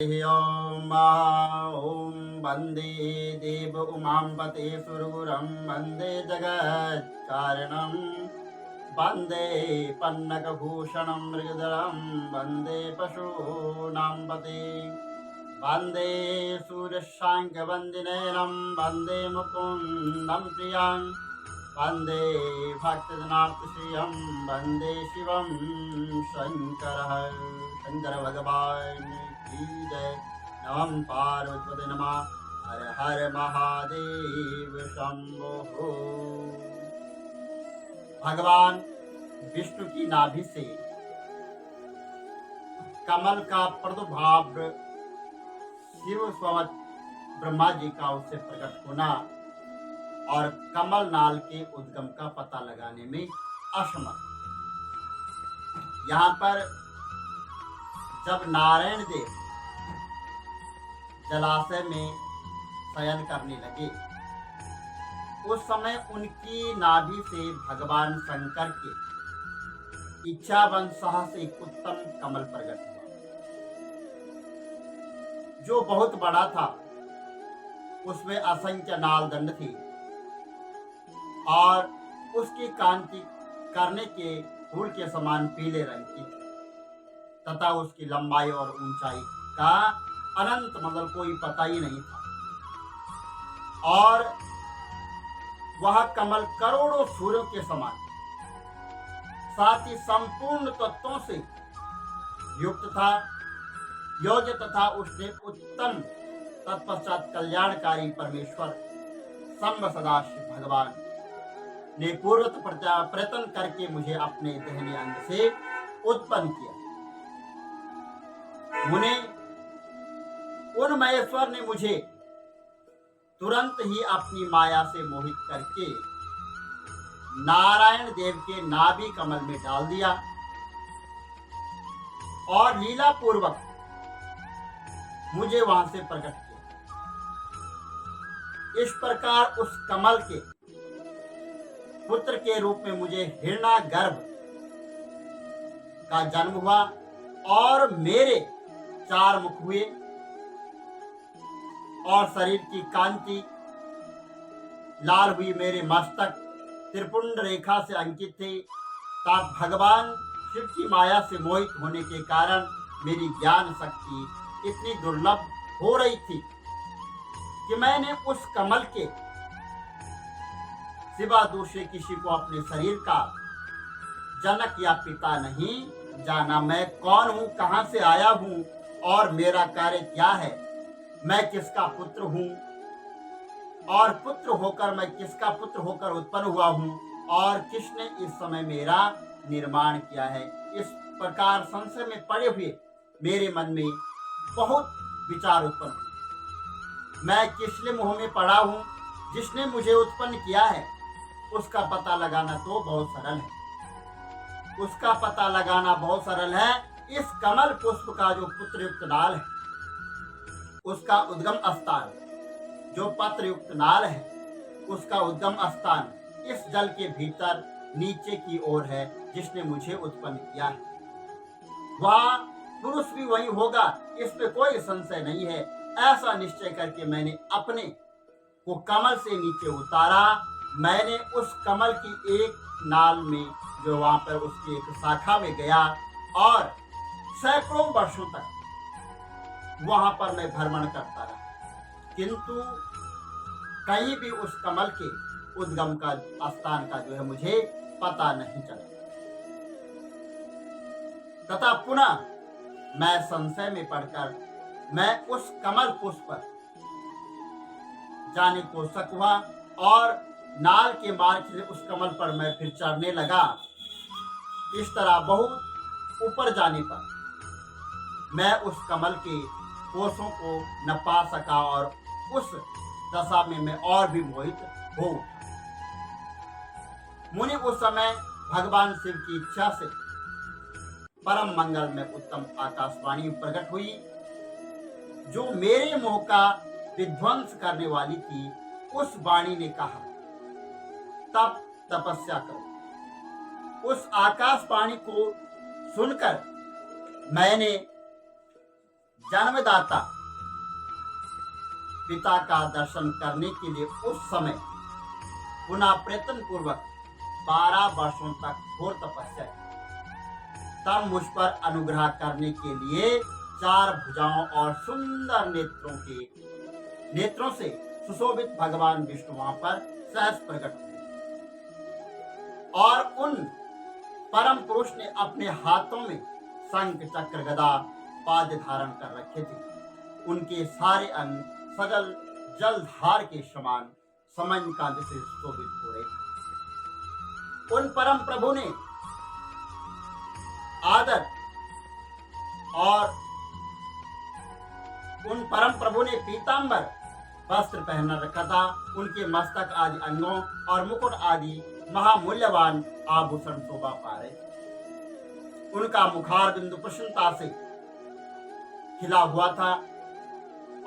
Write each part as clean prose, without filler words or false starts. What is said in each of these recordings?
ॐ वन्दे देव उमापते सुरगुरं वन्दे जगत्कारणं वन्दे पन्नगभूषणं मृगधरं वन्दे पशूनां पते वन्दे सूर्यशाङ्कवन्दिनयनं वन्दे मुकुन्दं प्रियं वन्दे भक्तजनार्तिश्रियं वन्दे शिवं शङ्कर भगवान् की जय। नमः पार्वती नमः। हर हर महादेव शंभो। भगवान विष्णु की नाभि से कमल का प्रादुर्भाव शिव स्वयं ब्रह्मा जी का उससे प्रकट होना और कमल नाल के उद्गम का पता लगाने में असमर्थ। यहाँ पर जब नारायण देव जलाशय में शयन करने लगे उस समय उनकी नाभि से भगवान शंकर के इच्छावंशः से एक उत्तम कमल प्रकट हुआ जो बहुत बड़ा था। उसमें असंख्य नाल दंड थी और उसकी कांति करने के फूल के समान पीले रंग की थी तथा उसकी लंबाई और ऊंचाई का अनंत मतलब कोई पता ही नहीं था। और वह कमल करोड़ों सूर्यों के समान साथ ही संपूर्ण तत्वों से युक्त था, योग्य तथा उसने उत्तम तत्पश्चात कल्याणकारी परमेश्वर शंभ सदाशिव भगवान ने पूर्व प्रयत्न करके मुझे अपने दाहिने अंग से उत्पन्न किया। मुने उन महेश्वर ने मुझे तुरंत ही अपनी माया से मोहित करके नारायण देव के नाभि कमल में डाल दिया और लीला पूर्वक मुझे वहां से प्रकट किया। इस प्रकार उस कमल के पुत्र के रूप में मुझे हिरण्यागर्भ का जन्म हुआ और मेरे 4 मुख हुए और शरीर की कांति लाल हुई। मेरे मस्तक त्रिपुंड रेखा से अंकित थे। तब भगवान शिव की माया से मोहित होने के कारण मेरी ज्ञान शक्ति इतनी दुर्लभ हो रही थी कि मैंने उस कमल के सिवा दूसरे किसी को अपने शरीर का जनक या पिता नहीं जाना। मैं कौन हूं, कहां से आया हूं और मेरा कार्य क्या है, मैं किसका पुत्र हूं और पुत्र होकर मैं किसका पुत्र होकर उत्पन्न हुआ हूं और किसने इस समय मेरा निर्माण किया है। इस प्रकार संशय में पड़े हुए मेरे मन में बहुत विचार उत्पन्न हुए। मैं किसले मुंह में पड़ा हूं, जिसने मुझे उत्पन्न किया है उसका पता लगाना तो बहुत सरल है। उसका पता लगाना बहुत सरल है। इस कमल पुष्प का जो पुत्रयुक्त नाल है उसका उद्गम स्थान, जो पत्र युक्त नाल है उसका उद्गम स्थान इस जल के भीतर नीचे की ओर है जिसने मुझे उत्पन्न किया है। वह पुरुष भी वही होगा, इसमें कोई संशय नहीं है। ऐसा निश्चय करके मैंने अपने को कमल से नीचे उतारा। मैंने उस कमल की एक नाल में जो वहां पर उसकी एक शाखा में गया और सैकड़ों वर्षों तक वहां पर मैं भ्रमण करता रहा, किंतु कहीं भी उस कमल के उद्गम का स्थान का जो है मुझे पता नहीं चला। तथा पुनः मैं संशय में पड़कर मैं उस कमल पुष्प पर जाने को शक हुआ और नाल के मार्ग से उस कमल पर मैं फिर चढ़ने लगा। इस तरह बहुत ऊपर जाने पर मैं उस कमल के कोषों को न पा सका और उस दशा में मैं और भी मोहित हो उठा। मुनि उस समय भगवान शिव की इच्छा से परम मंगल में उत्तम आकाशवाणी प्रकट हुई जो मेरे मोह का विध्वंस करने वाली थी। उस वाणी ने कहा, तप तपस्या करो। उस आकाशवाणी को सुनकर मैंने जन्मदाता पिता का दर्शन करने के लिए उस समय पुनः प्रयत्न पूर्वक 12 वर्षों तक घोर तपस्या की। तब मुझ पर अनुग्रह करने के लिए 4 भुजाओं और सुंदर नेत्रों से सुशोभित भगवान विष्णु वहां पर सहज प्रकट हुए और उन परम पुरुष ने अपने हाथों में शंख चक्र गदा पाद धारण कर रखे थे। उनके सारे अंग सजल जलधार के समान समन कांति से सुशोभित हो रहे थे। उन परम प्रभु ने आदर और उन परम प्रभु ने पीतांबर वस्त्र पहन रखा था। उनके मस्तक आदि अंगों और मुकुट आदि महामूल्यवान आभूषण शोभा पा रहे। उनका मुखार बिंदु प्रसन्नता से खिला हुआ था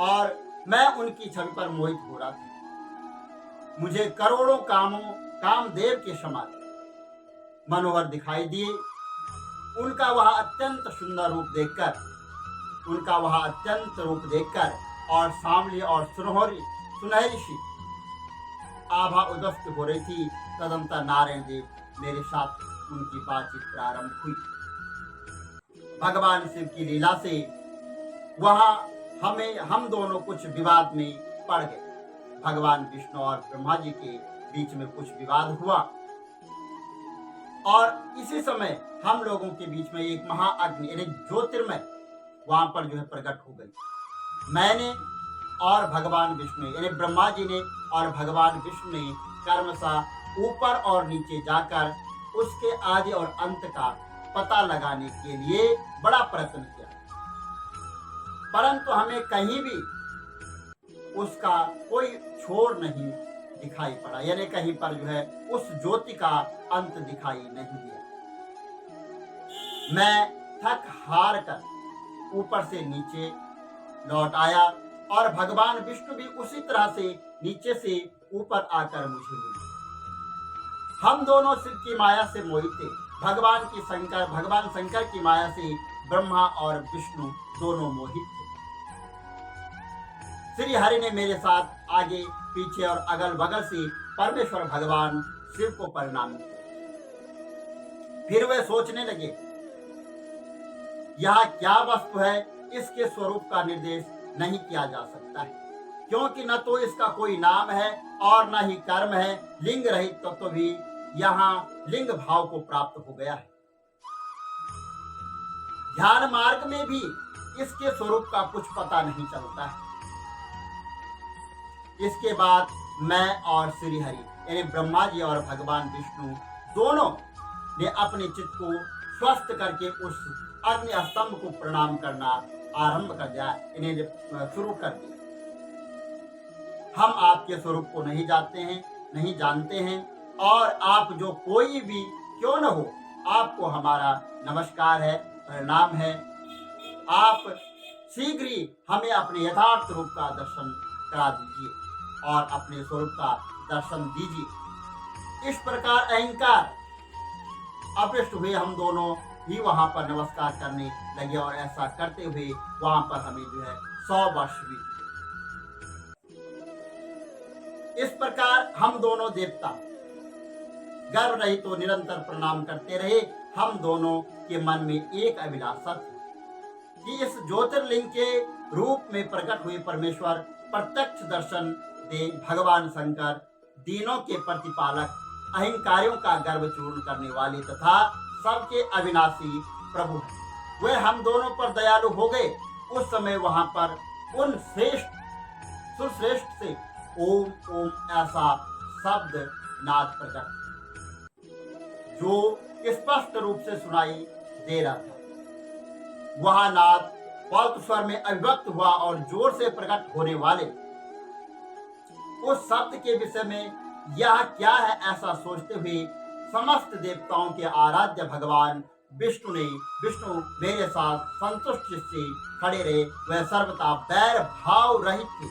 और मैं उनकी छवि पर मोहित हो रहा था। मुझे करोड़ों कामदेव के समान मनोहर दिखाई दिए। उनका वह अत्यंत सुंदर रूप देखकर और सांवली और सुनहरी सी आभा उदस्त हो रही थी। तदंतर नारायण देव मेरे साथ उनकी बातचीत प्रारंभ हुई। भगवान शिव की लीला से वहां हम दोनों कुछ विवाद में पड़ गए। भगवान विष्णु और ब्रह्मा जी के बीच में कुछ विवाद हुआ और इसी समय हम लोगों के बीच में एक महाअग्नि यानी ज्योतिर्मय वहां पर प्रकट हो गई। मैंने और भगवान विष्णु यानी ब्रह्मा जी ने और भगवान विष्णु ने कर्मशः ऊपर और नीचे जाकर उसके आदि और अंत का पता लगाने के लिए बड़ा प्रयत्न किया, परंतु हमें कहीं भी उसका कोई छोर नहीं दिखाई पड़ा, यानी कहीं पर उस ज्योति का अंत दिखाई नहीं दिया। मैं थक हार कर ऊपर से नीचे लौट आया और भगवान विष्णु भी उसी तरह से नीचे से ऊपर आकर मुझे मिले। हम दोनों शिव की माया से मोहित थे। भगवान शंकर की माया से ब्रह्मा और विष्णु दोनों मोहित थे। श्री हरि ने मेरे साथ आगे पीछे और अगल बगल से परमेश्वर भगवान शिव को प्रणाम किया। फिर वे सोचने लगे, यह क्या वस्तु है, इसके स्वरूप का निर्देश नहीं किया जा सकता है, क्योंकि न तो इसका कोई नाम है और न ही कर्म है। लिंग रहित तत्व भी यहाँ लिंग भाव को प्राप्त हो गया है। ध्यान मार्ग में भी इसके स्वरूप का कुछ पता नहीं चलता है। इसके बाद मैं और श्री हरि यानी ब्रह्मा जी और भगवान विष्णु दोनों ने अपने चित्त को स्वस्थ करके उस अग्नि स्तंभ को प्रणाम करना आरंभ कर दिया, इन्हें शुरू कर दिया। हम आपके स्वरूप को नहीं जानते हैं और आप जो कोई भी क्यों न हो, आपको हमारा नमस्कार है, प्रणाम है। आप शीघ्र ही हमें अपने यथार्थ रूप का दर्शन करा दीजिए और अपने स्वरूप का दर्शन दीजिए। इस प्रकार अहंकार अभिष्ट हुए हम दोनों ही वहां पर नमस्कार करने लगे और ऐसा करते हुए वहां पर हमें 100 वर्ष बीत गए। इस प्रकार हम दोनों देवता गर्व रहित तो निरंतर प्रणाम करते रहे। हम दोनों के मन में एक अभिलाषा थी कि इस ज्योतिर्लिंग के रूप में प्रकट हुए परमेश्वर प्रत्यक्ष दर्शन दे। भगवान शंकर दीनों के प्रतिपालक, अहंकारियों का गर्व चूर्ण करने वाले तथा सबके अविनाशी प्रभु हैं। वे हम दोनों पर दयालु हो गए। उस समय वहां पर उन सुश्रेष्ठ से ओम ओम ऐसा शब्द नाद प्रकट जो स्पष्ट रूप से सुनाई दे रहा था। वह नाद पल्प स्वर में अभिव्यक्त हुआ और जोर से प्रकट होने वाले उस शब्द के विषय में यह क्या है ऐसा सोचते हुए समस्त देवताओं के आराध्य भगवान विष्णु मेरे साथ संतुष्ट से खड़े रहे। वह सर्वथा बैर भाव रहित थे।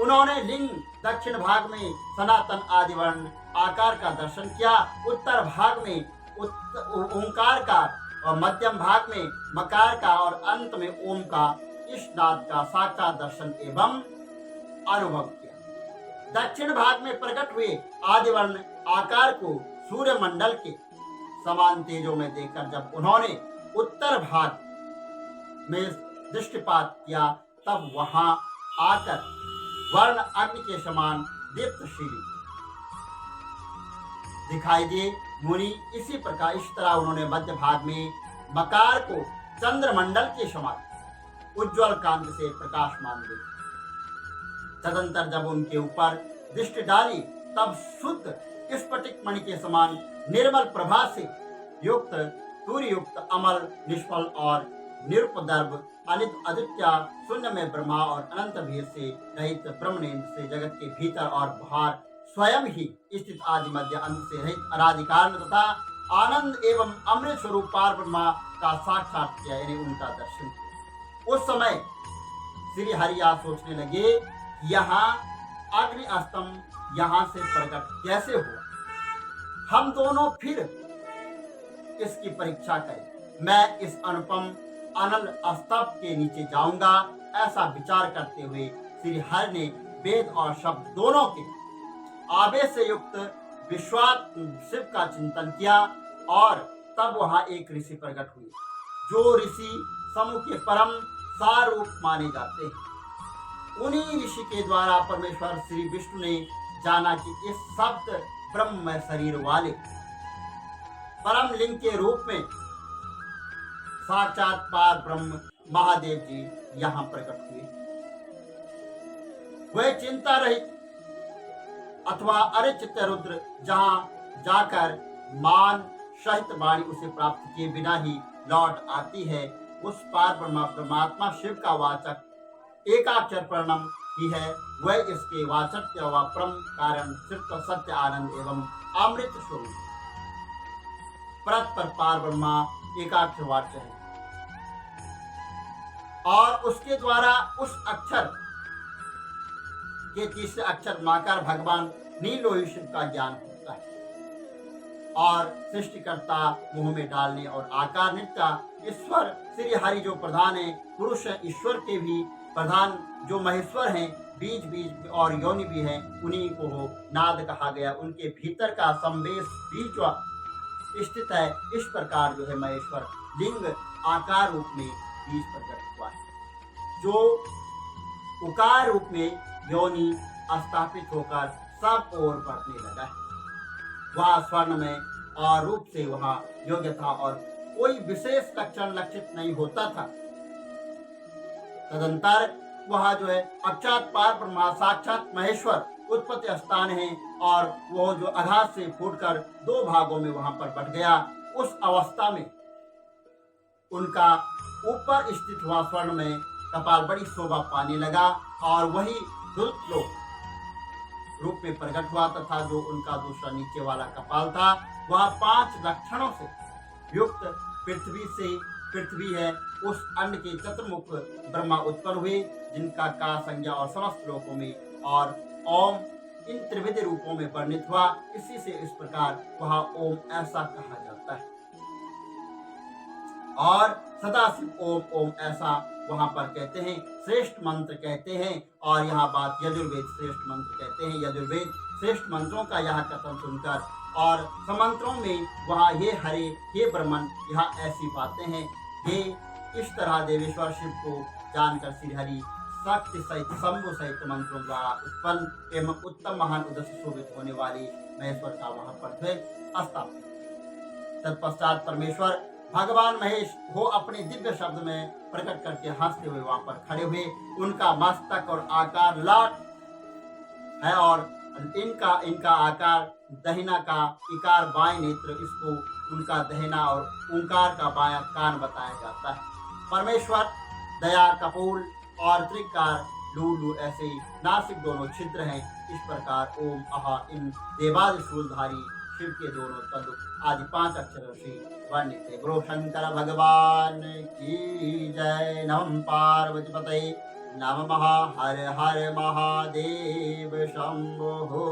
उन्होंने लिंग दक्षिण भाग में सनातन आदिवर्ण आकार का दर्शन किया, उत्तर भाग में ओंकार का और मध्यम भाग में मकार का और अंत में ओम का इस नाद का साक्षात दर्शन एवं अनुभव किया। दक्षिण भाग में प्रकट हुए आदिवर्ण आकार को सूर्य मंडल के समान तेजों में देखकर जब उन्होंने उत्तर भाग में दृष्टिपात किया, तब वहां आकर वर्ण अग्नि के समान दीप्तशीली दिखाई दिए। मुनि इसी प्रकार इस तरह उन्होंने मध्य भाग में मकार को चंद्रमंडल के समान उज्ज्वल कांति से प्रकाशमान देखा। तदंतर जब उनके ऊपर दृष्टि डाली, तब शुद्ध स्फटिक मणि के समान निर्मल प्रभा से युक्त सूर्य युक्त अमल निष्फल और निरुपद्रव अनित आदित्य शून्य में ब्रह्मा और अनंत भेद से रहित ब्रह्मनेन्द्र से जगत के भीतर और बाहर स्वयं ही स्थित आदि मध्य अंत से रहित अनादि कारण तथा आनंद एवं अमृत स्वरूप पार ब्रह्मा का साक्षात किया, यानी उनका दर्शन किया। उस समय श्री हरिया सोचने लगे, यहाँ अग्नि स्तंभ यहाँ से प्रकट कैसे हुआ, हम दोनों फिर इसकी परीक्षा करें। मैं इस अनुपम अनल स्तंभ के नीचे जाऊंगा। ऐसा विचार करते हुए श्री हरि ने वेद और शब्द दोनों के आवेश से युक्त विश्वात शिव का चिंतन किया, और तब वहां एक ऋषि प्रकट हुए, जो ऋषि समूह के परम सार रूप माने जाते हैं। उन्हीं ऋषि के द्वारा परमेश्वर श्री विष्णु ने जाना कि इस शब्द ब्रह्म शरीर वाले परम लिंग के रूप में साक्षात पार ब्रह्म महादेव जी यहाँ प्रकट हुए। वह चिंता रहित अथवा अरिचित रुद्र जहाँ जाकर मान सहित वाणी उसे प्राप्त किए बिना ही लौट आती है, उस पार ब्रह्मा परमात्मा शिव का वाचक एकाक्षर प्रणम ही है। वह इसके वाचक व परम कारण सिर्फ सत्य आनंद एवं अमृत स्वरूप परत पार ब्रह्मा एकाक्षर वाच्य है, और उसके द्वारा उस अक्षर के तीसरे अक्षर माकार भगवान नीलोही शिव का ज्ञान होता है, और सृष्टिकर्ता मुंह में डालने और आकार नित्य ईश्वर श्री हरि जो प्रधान है, पुरुष ईश्वर के भी प्रधान जो महेश्वर हैं, बीज बीज और योनि भी हैं, उन्हीं को हो नाद कहा गया। उनके भीतर का संवेश बीज स्थित है। इस प्रकार जो है महेश्वर लिंग आकार रूप में बीज प्रकट हुआ है, जो उकार रूप में योनि स्थापित होकर सब ओर बढ़ने लगा है। वह स्वर्ण में और रूप से वहां योग्य था और कोई विशेष लक्षण लक्षित नहीं होता था। तदंतर वह जो है अक्षात पार ब्रह्मा साक्षात महेश्वर उत्पत्ति स्थान है, और वो जो आघात से फूटकर दो भागों में वहां पर बट गया। उस अवस्था में उनका ऊपर स्थित हुआ स्वर्ण में कपाल बड़ी शोभा पाने लगा, और वही दुर्लोक रूप में प्रकट हुआ, तथा जो उनका दूसरा नीचे वाला कपाल था वह 5 लक्षणों से युक्त पृथ्वी है। उस अंड के चतुर्मुख ब्रह्मा उत्पन्न हुए, जिनका का संज्ञा और समस्त लोकों में और ओम इन त्रिविध रूपों में वर्णित हुआ। इसी से इस प्रकार वह ओम ऐसा कहा जाता है, और सदाशिव ओम ओम ऐसा वहां पर कहते हैं, श्रेष्ठ मंत्र कहते हैं। और यहाँ बात यजुर्वेद श्रेष्ठ मंत्र कहते हैं। यजुर्वेद श्रेष्ठ मंत्रों का यह कथन सुनकर और समंत्रों में वहाँ हे हरे हे ब्रह्मन, यहाँ ऐसी बातें हैं। हे इस तरह देवेश्वर शिव को जानकर श्री हरि शक्ति सहित शंभु सहित मंत्रों द्वारा उत्पन्न एवं उत्तम महान उद्देश्य शोभित होने वाली महेश्वर का वहां पर स्थापित। तत्पश्चात परमेश्वर भगवान महेश वो अपने दिव्य शब्द में प्रकट करके हंसते हुए वहां पर खड़े हुए। उनका मस्तक और आकार लाट है, और इनका आकार दहिना का इकार बाएं नेत्र, इसको उनका दहिना और ओंकार का बायां कान बताया जाता है। परमेश्वर दया कपूल और त्रिकार लूलू ऐसे नासिक दोनों छिद्र हैं। इस प्रकार ओम अहा इन देवादि शूलधारी शिव के दोनों तंदु आदि 5 अक्षरों से वर्णित है। गुरु शंकर भगवान की जय। नमः पार्वती पतये नमः। हर हर महादेव शंभो।